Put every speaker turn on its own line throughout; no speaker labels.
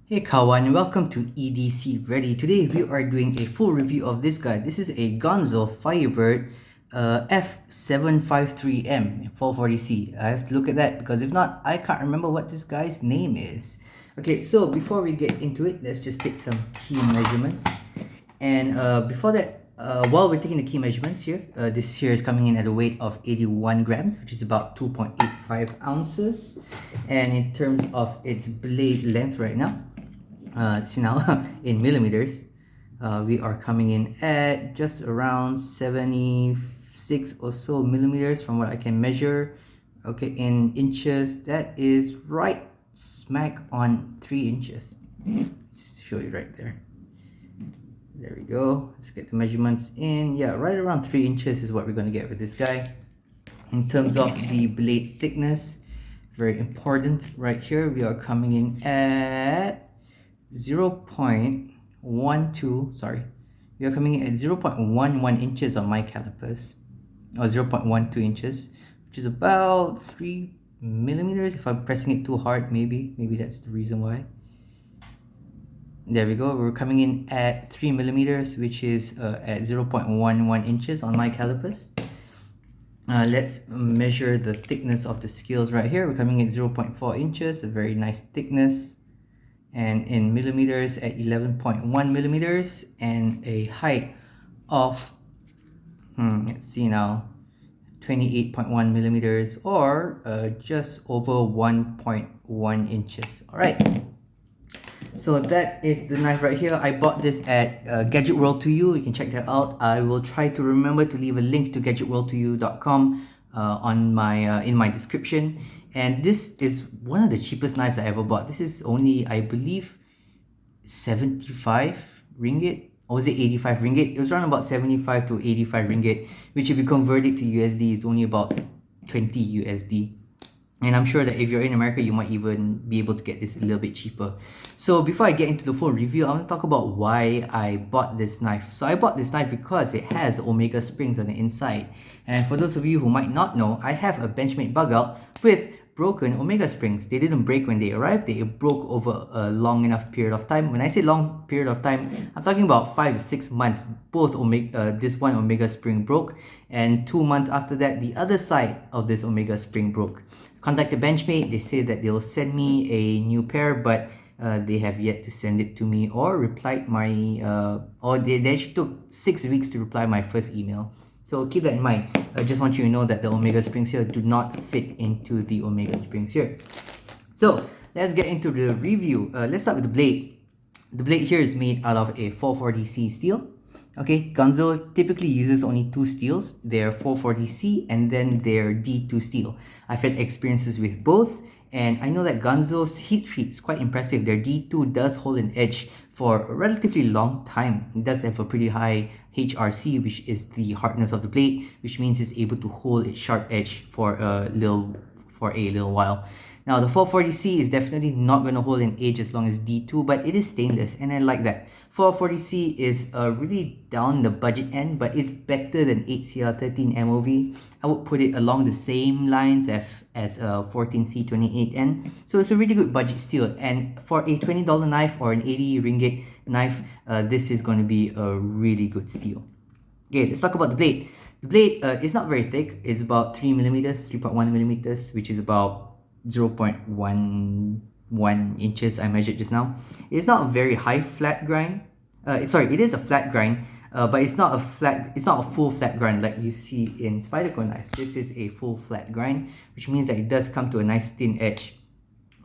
Hey kawan, welcome to EDCReady. Today we are doing a full review of this guy. This is a Ganzo Firebird F753M 440C. I have to look at that because if not, I can't remember what this guy's name is. Okay, so before we get into it, let's just take some key measurements. And before that, while we're taking the key measurements here, this here is coming in at a weight of 81 grams, which is about 2.85 ounces. And in terms of its blade length right now, see now in millimeters, we are coming in at just around 76 or so millimeters from what I can measure. Okay, in inches, that is right smack on 3 inches. Show you right there. There we go. Let's get the measurements in. Yeah, right around 3 inches is what we're going to get with this guy. In terms of the blade thickness, very important right here, we are coming in at 0.12, sorry, we are coming in at 0.11 inches on my calipers, or 0.12 inches, which is about 3 millimeters. If I'm pressing it too hard, maybe that's the reason why. There we go. We're coming in at 3 millimeters, which is at 0.11 inches on my calipers. Let's measure the thickness of the scales right here. We're coming in at 0.4 inches, a very nice thickness. And in millimeters at 11.1 millimeters, and a height of let's see now, 28.1 millimeters, or just over 1.1 inches. All right, so that is the knife right here. I bought this at Gadget World to You. You can check that out. I will try to remember to leave a link to gadgetworldtoyou.com on my in my description. And this is one of the cheapest knives I ever bought. This is only, I believe, 75 ringgit, or was it 85 ringgit? It was around about 75 to 85 ringgit, which if you convert it to USD is only about 20 USD. And I'm sure that if you're in America, you might even be able to get this a little bit cheaper. So before I get into the full review, I want to talk about why I bought this knife. So I bought this knife because it has Omega springs on the inside. And for those of you who might not know, I have a Benchmade bug out with broken Omega springs. They didn't break when they arrived, they broke over a long enough period of time. When I say long period of time, I'm talking about 5 to 6 months. Both this one Omega spring broke, and 2 months after that, the other side of this Omega spring broke. Contacted Benchmade, they say that they'll send me a new pair, but they have yet to send it to me or replied my or they actually took 6 weeks to reply my first email. So keep that in mind. I just want you to know that the Omega springs here do not fit into the Omega springs here. So let's get into the review. Let's start with the blade. The blade here is made out of a 440C steel. Okay, Ganzo typically uses only 2 steels. They're 440C and then they're D2 steel. I've had experiences with both, and I know that Ganzo's heat treat is quite impressive. Their D2 does hold an edge for a relatively long time. It does have a pretty high HRC, which is the hardness of the blade, which means it's able to hold its sharp edge for a little while. Now the 440C is definitely not going to hold an edge as long as D2, but it is stainless and I like that. 440C is really down the budget end, but it's better than 8CR13 MOV. I would put it along the same lines as 14C28N. So it's a really good budget steel, and for a $20 knife or an 80 ringgit knife, this is going to be a really good steel. Okay, let's talk about the blade. The blade is not very thick. It's about 3 millimeters, 3.1 millimeters, which is about 0.11 inches I measured just now. It's not a very high flat grind. It is a flat grind, but it's not a full flat grind like you see in Spyderco knives. This is a full flat grind, which means that it does come to a nice thin edge.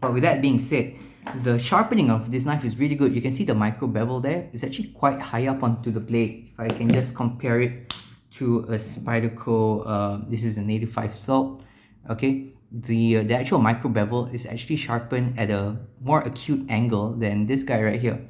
But with that being said, the sharpening of this knife is really good. You can see the micro bevel there. It's actually quite high up onto the blade. If I can just compare it to a Spyderco, this is an 85 salt. Okay, the actual micro bevel is actually sharpened at a more acute angle than this guy right here.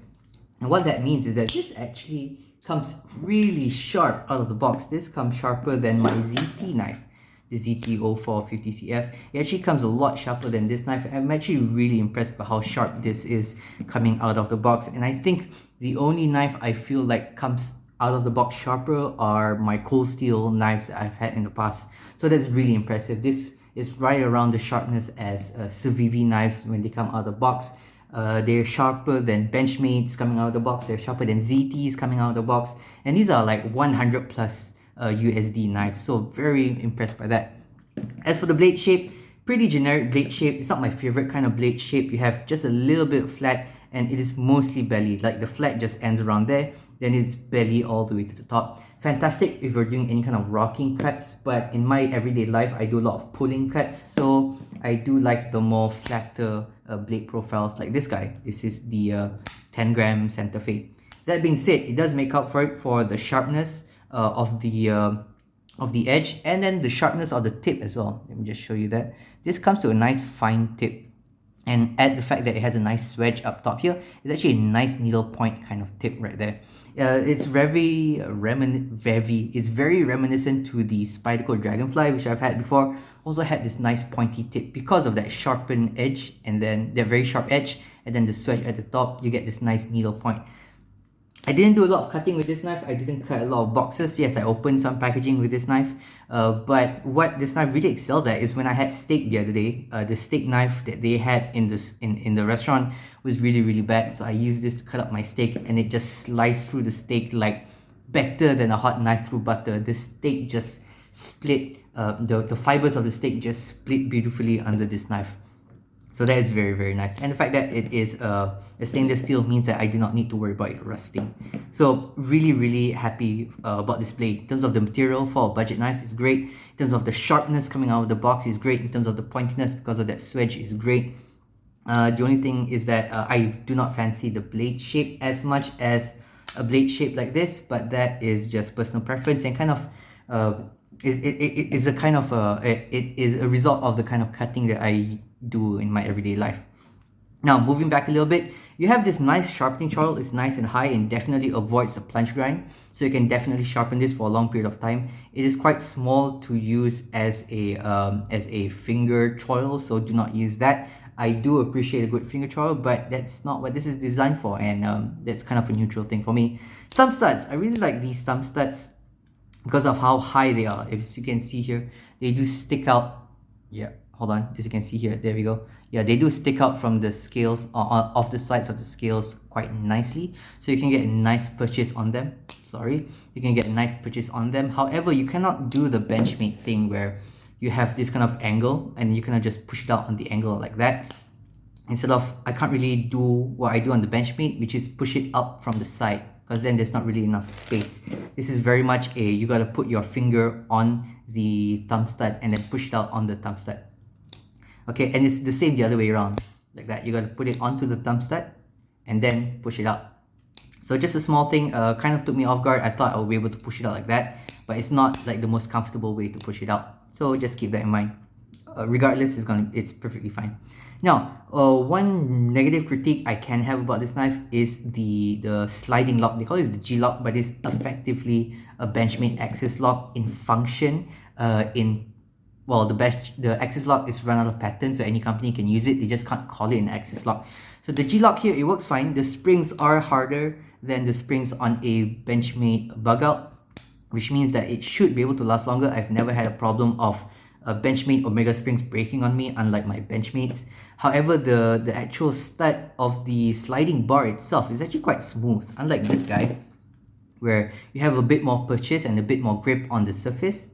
And what that means is that this actually comes really sharp out of the box. This comes sharper than my ZT knife, the ZT0450CF. It actually comes a lot sharper than this knife. I'm actually really impressed by how sharp this is coming out of the box. And I think the only knife I feel like comes out of the box sharper are my cold steel knives that I've had in the past. So that's really impressive. This is right around the sharpness as Civivi knives when they come out of the box. They're sharper than Benchmates coming out of the box. They're sharper than ZTs coming out of the box. And these are like 100 plus USD knives. So very impressed by that. As for the blade shape, pretty generic blade shape. It's not my favorite kind of blade shape. You have just a little bit flat and it is mostly belly. Like the flat just ends around there. Then it's belly all the way to the top. Fantastic if you're doing any kind of rocking cuts, but in my everyday life, I do a lot of pulling cuts. So I do like the more flatter blade profiles like this guy. This is the 10 gram Santa Fe. That being said, it does make up for it for the sharpness of the edge and then the sharpness of the tip as well. Let me just show you that. This comes to a nice fine tip, and add the fact that it has a nice wedge up top here. It's actually a nice needle point kind of tip right there. It's very reminiscent to the Spyderco Dragonfly, which I've had before. Also had this nice pointy tip because of that sharpened edge and then that very sharp edge, and then the swedge at the top. You get this nice needle point. I didn't do a lot of cutting with this knife. I didn't cut a lot of boxes. Yes, I opened some packaging with this knife. But what this knife really excels at is when I had steak the other day, the steak knife that they had in the restaurant was really bad. So I used this to cut up my steak and it just sliced through the steak like better than a hot knife through butter. The steak just split, the fibers of the steak just split beautifully under this knife. So that is very nice, and the fact that it is a stainless steel means that I do not need to worry about it rusting. So really happy about this blade. In terms of the material for a budget knife, it's great. In terms of the sharpness coming out of the box, is great. In terms of the pointiness because of that swedge, is great. The only thing is that I do not fancy the blade shape as much as a blade shape like this, but that is just personal preference and kind of it is a result of the kind of cutting that I do in my everyday life. Now moving back a little bit, you have this nice sharpening choil. It's nice and high and definitely avoids the plunge grind, so you can definitely sharpen this for a long period of time. It is quite small to use as a finger choil, so do not use that. I do appreciate a good finger choil, but that's not what this is designed for, and that's kind of a neutral thing for me. Thumb studs, I really like these thumb studs because of how high they are. As you can see here, they do stick out. Yeah, hold on, as you can see here, there we go. Yeah, they do stick out from the scales, off the sides of the scales quite nicely, so you can get a nice purchase on them. Sorry, you can get a nice purchase on them. However, you cannot do the Benchmade thing where you have this kind of angle and you cannot just push it out on the angle like that. Instead of, I can't really do what I do on the Benchmade, which is push it up from the side, because then there's not really enough space. This is very much you gotta put your finger on the thumb stud and then push it out on the thumb stud. Okay, and it's the same the other way around, like that. You gotta put it onto the thumb stud and then push it out. So just a small thing, kind of took me off guard. I thought I would be able to push it out like that, but it's not like the most comfortable way to push it out. So just keep that in mind. Regardless, it's perfectly fine. Now, one negative critique I can have about this knife is the sliding lock. They call it the G-lock, but it's effectively a Benchmade axis lock in function. The axis lock is run out of patent, so any company can use it. They just can't call it an axis lock. So the G-lock here, it works fine. The springs are harder than the springs on a Benchmade bug out, which means that it should be able to last longer. I've never had a problem of Benchmade Omega springs breaking on me, unlike my Benchmates. However, the actual stud of the sliding bar itself is actually quite smooth, unlike this guy, where you have a bit more purchase and a bit more grip on the surface.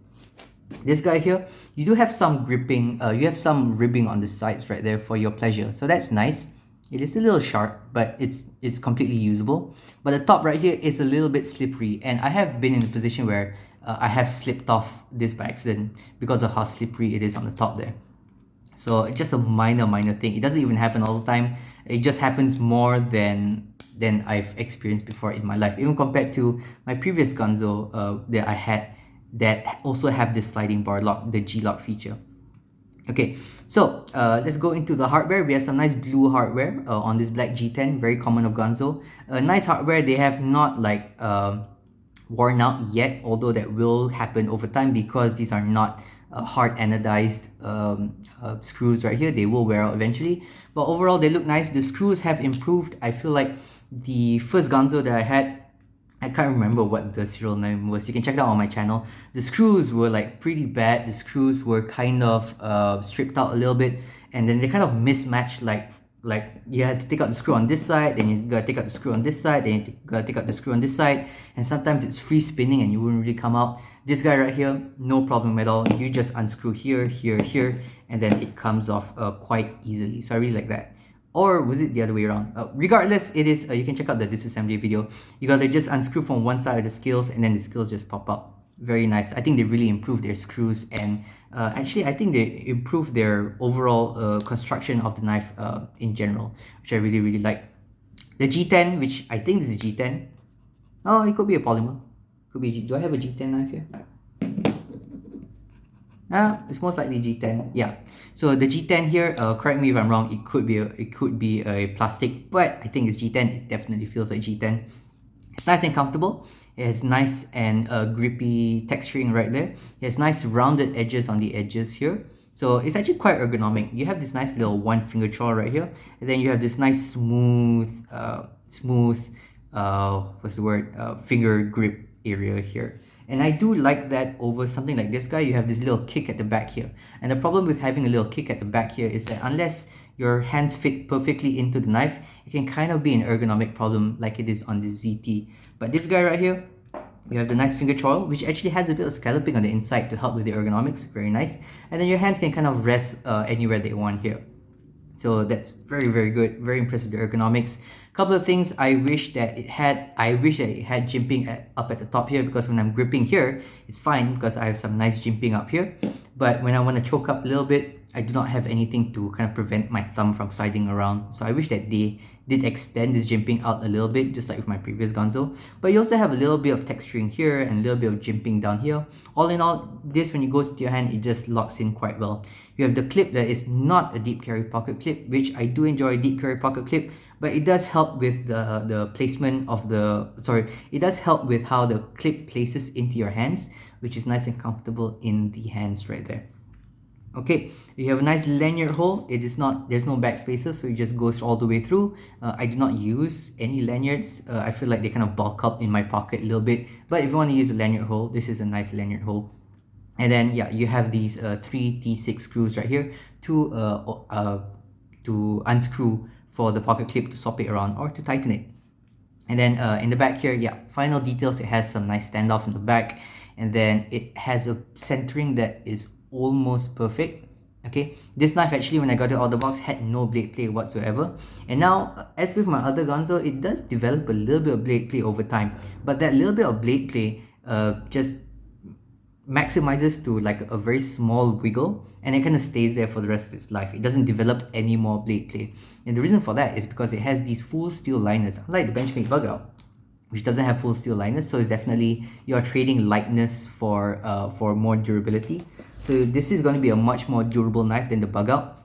This guy here, you do have some gripping, you have some ribbing on the sides right there for your pleasure, so that's nice. It is a little sharp, but it's completely usable. But the top right here is a little bit slippery, and I have been in a position where I have slipped off this by accident because of how slippery it is on the top there. So just a minor thing. It doesn't even happen all the time. It just happens more than I've experienced before in my life, even compared to my previous Ganzo that I had that also have this sliding bar lock, the G-lock feature. Okay, so let's go into the hardware. We have some nice blue hardware on this black G10, very common of Ganzo. Nice hardware. They have not like worn out yet, although that will happen over time because these are not hard anodized screws right here. They will wear out eventually, but overall they look nice. The screws have improved. I feel like the first Ganzo that I had, I can't remember what the serial name was. You can check that out on my channel. The screws were like pretty bad. The screws were kind of stripped out a little bit, and then they kind of mismatched like like you had to take out the screw on this side, then you gotta take out the screw on this side, then you gotta take out the screw on this side, and sometimes it's free spinning and you wouldn't really come out. This guy right here, no problem at all. You just unscrew here, here, here, and then it comes off quite easily. So I really like that. Or was it the other way around? Regardless, it is, you can check out the disassembly video. You gotta just unscrew from one side of the scales and then the scales just pop out. Very nice. I think they really improved their screws, and actually I think they improved their overall construction of the knife in general, which I really, really like. The G10, which I think this is G10. Oh, it could be a polymer. Could be do I have a G10 knife here? It's most likely G10. Yeah. So the G10 here, correct me if I'm wrong, it could be a plastic, but I think it's G10. It definitely feels like G10. It's nice and comfortable. It has nice and grippy texturing right there. It has nice rounded edges on the edges here. So it's actually quite ergonomic. You have this nice little one finger choil right here, and then you have this nice smooth what's the word? Finger grip area here. And I do like that over something like this guy. You have this little kick at the back here. And the problem with having a little kick at the back here is that unless your hands fit perfectly into the knife, it can kind of be an ergonomic problem like it is on the ZT. But this guy right here, you have the nice finger choil, which actually has a bit of scalloping on the inside to help with the ergonomics. Very nice. And then your hands can kind of rest anywhere they want here. So that's very, very good. Very impressive, the ergonomics. Couple of things I wish that it had. I wish that it had jimping up at the top here, because when I'm gripping here, it's fine because I have some nice jimping up here. But when I want to choke up a little bit, I do not have anything to kind of prevent my thumb from sliding around. So I wish that they did extend this jimping out a little bit, just like with my previous Ganzo. But you also have a little bit of texturing here and a little bit of jimping down here. All in all, this, when it goes to your hand, it just locks in quite well. You have the clip that is not a deep carry pocket clip, which I do enjoy a deep carry pocket clip, but it does help with the placement of it does help with how the clip places into your hands, which is nice and comfortable in the hands right there. Okay, you have a nice lanyard hole. There's no back spaces, so it just goes all the way through. I do not use any lanyards. I feel like they kind of bulk up in my pocket a little bit, but if you want to use a lanyard hole, this is a nice lanyard hole. And then yeah, you have these 3 T6 screws right here to unscrew for the pocket clip to swap it around or to tighten it. And then in the back here, yeah, final details, it has some nice standoffs in the back, and then it has a centering that is almost perfect. Okay, this knife actually, when I got it out of the box, had no blade play whatsoever, and now as with my other Ganzo, it does develop a little bit of blade play over time, but that little bit of blade play just maximizes to like a very small wiggle, and it kind of stays there for the rest of its life. It doesn't develop any more blade play, and the reason for that is because it has these full steel liners, unlike the Benchmade bug out, which doesn't have full steel liners. So it's definitely, you're trading lightness for more durability. So this is going to be a much more durable knife than the bug out,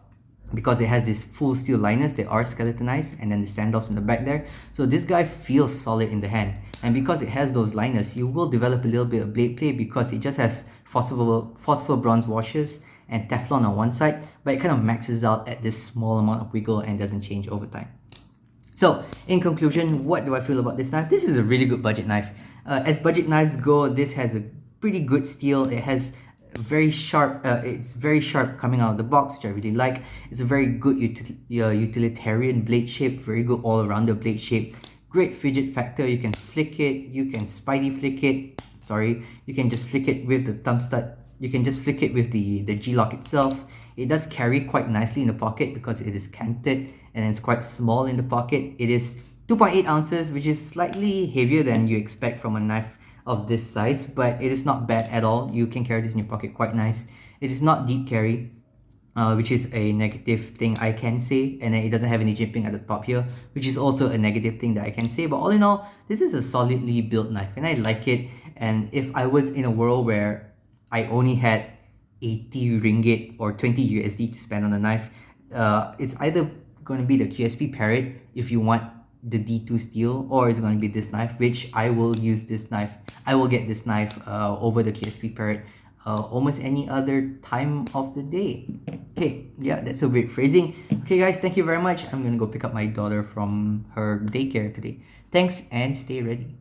because it has this full steel liners that are skeletonized, and then the standoffs in the back there. So this guy feels solid in the hand, and because it has those liners, you will develop a little bit of blade play because it just has phosphor bronze washers and Teflon on one side, but it kind of maxes out at this small amount of wiggle and doesn't change over time. So in conclusion, what do I feel about this knife? This is a really good budget knife. As budget knives go, this has a pretty good steel. It has very sharp, it's very sharp coming out of the box, which I really like. It's a very good utilitarian blade shape, very good all-rounder blade shape. Great fidget factor. You can flick it, you can spidey flick it, you can just flick it with the thumb stud, you can just flick it with the G-lock itself. It does carry quite nicely in the pocket because it is canted and it's quite small in the pocket. It is 2.8 ounces, which is slightly heavier than you expect from a knife of this size, but it is not bad at all. You can carry this in your pocket quite nice. It is not deep carry, which is a negative thing I can say, and then it doesn't have any jimping at the top here, which is also a negative thing that I can say. But all in all, this is a solidly built knife and I like it. And if I was in a world where I only had 80 ringgit or 20 USD to spend on a knife, it's either going to be the QSP Parrot if you want the D2 steel, or it's going to be this knife, which I will use this knife. I will get this knife over the QSP Parrot almost any other time of the day. Okay, yeah, that's a weird phrasing. Okay guys, thank you very much. I'm gonna go pick up my daughter from her daycare today. Thanks and stay ready.